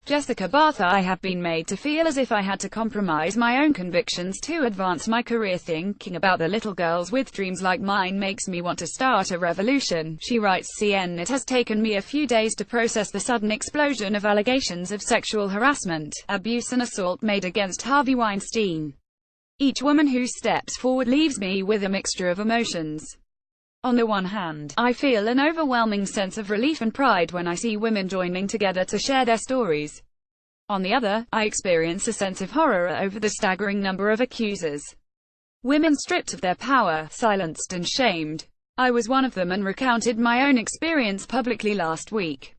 Jessica Barth. I have been made to feel as if I had to compromise my own convictions to advance my career. Thinking about the little girls with dreams like mine makes me want to start a revolution, she writes. CN. It has taken me a few days to process the sudden explosion of allegations of sexual harassment, abuse and assault made against Harvey Weinstein. Each woman who steps forward leaves me with a mixture of emotions. On the one hand, I feel an overwhelming sense of relief and pride when I see women joining together to share their stories. On the other, I experience a sense of horror over the staggering number of accusers. Women stripped of their power, silenced and shamed. I was one of them and recounted my own experience publicly last week.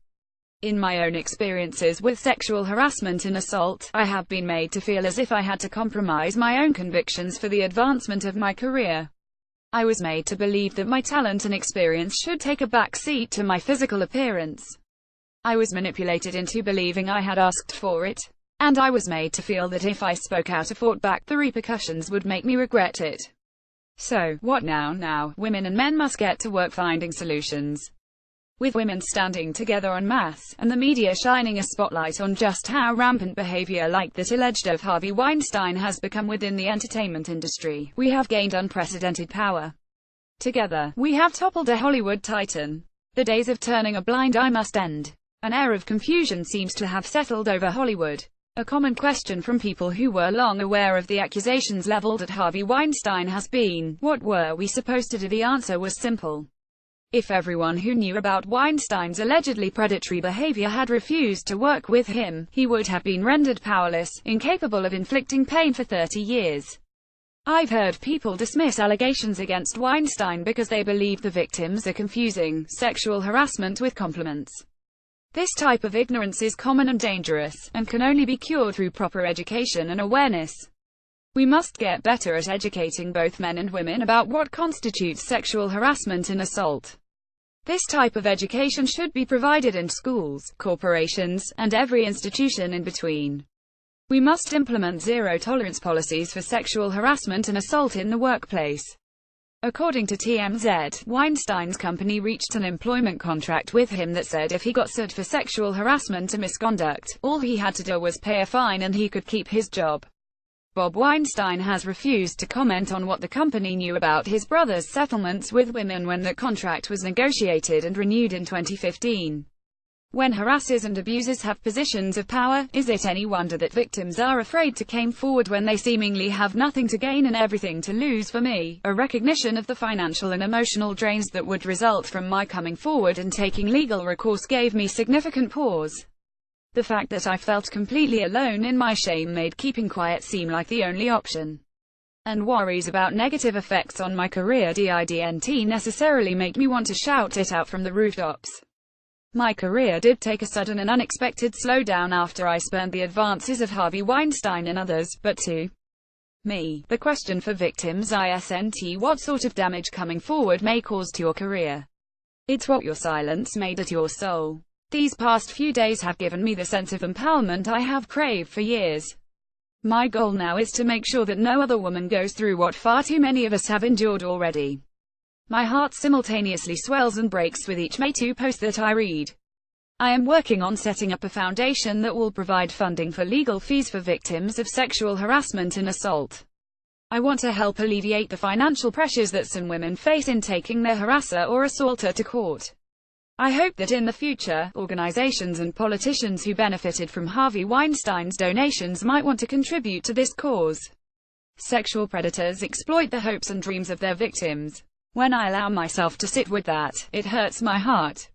In my own experiences with sexual harassment and assault, I have been made to feel as if I had to compromise my own convictions for the advancement of my career. I was made to believe that my talent and experience should take a back seat to my physical appearance. I was manipulated into believing I had asked for it. And I was made to feel that if I spoke out or fought back, the repercussions would make me regret it. So, what now? Now, women and men must get to work finding solutions. With women standing together en masse, and the media shining a spotlight on just how rampant behavior like that alleged of Harvey Weinstein has become within the entertainment industry, we have gained unprecedented power. Together, we have toppled a Hollywood titan. The days of turning a blind eye must end. An air of confusion seems to have settled over Hollywood. A common question from people who were long aware of the accusations leveled at Harvey Weinstein has been, what were we supposed to do? The answer was simple. If everyone who knew about Weinstein's allegedly predatory behavior had refused to work with him, he would have been rendered powerless, incapable of inflicting pain for 30 years. I've heard people dismiss allegations against Weinstein because they believe the victims are confusing sexual harassment with compliments. This type of ignorance is common and dangerous, and can only be cured through proper education and awareness. We must get better at educating both men and women about what constitutes sexual harassment and assault. This type of education should be provided in schools, corporations, and every institution in between. We must implement zero-tolerance policies for sexual harassment and assault in the workplace. According to TMZ, Weinstein's company reached an employment contract with him that said if he got sued for sexual harassment or misconduct, all he had to do was pay a fine and he could keep his job. Bob Weinstein has refused to comment on what the company knew about his brother's settlements with women when the contract was negotiated and renewed in 2015. When harassers and abusers have positions of power, is it any wonder that victims are afraid to come forward when they seemingly have nothing to gain and everything to lose? For me, a recognition of the financial and emotional drains that would result from my coming forward and taking legal recourse gave me significant pause. The fact that I felt completely alone in my shame made keeping quiet seem like the only option. And worries about negative effects on my career didn't necessarily make me want to shout it out from the rooftops. My career did take a sudden and unexpected slowdown after I spurned the advances of Harvey Weinstein and others, but to me, the question for victims isn't what sort of damage coming forward may cause to your career. It's what your silence made at your soul. These past few days have given me the sense of empowerment I have craved for years. My goal now is to make sure that no other woman goes through what far too many of us have endured already. My heart simultaneously swells and breaks with each Me Too post that I read. I am working on setting up a foundation that will provide funding for legal fees for victims of sexual harassment and assault. I want to help alleviate the financial pressures that some women face in taking their harasser or assaulter to court. I hope that in the future, organizations and politicians who benefited from Harvey Weinstein's donations might want to contribute to this cause. Sexual predators exploit the hopes and dreams of their victims. When I allow myself to sit with that, it hurts my heart.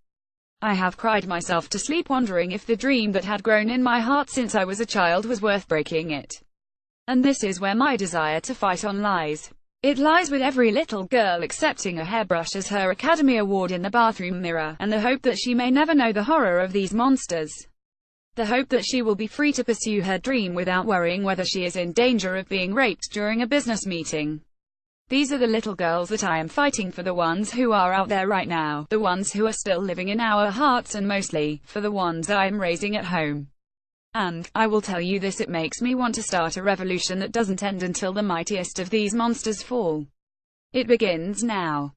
I have cried myself to sleep wondering if the dream that had grown in my heart since I was a child was worth breaking it. And this is where my desire to fight on lies. It lies with every little girl accepting a hairbrush as her Academy Award in the bathroom mirror, and the hope that she may never know the horror of these monsters. The hope that she will be free to pursue her dream without worrying whether she is in danger of being raped during a business meeting. These are the little girls that I am fighting for, the ones who are out there right now, the ones who are still living in our hearts, and mostly, for the ones I am raising at home. And, I will tell you this, it makes me want to start a revolution that doesn't end until the mightiest of these monsters fall. It begins now.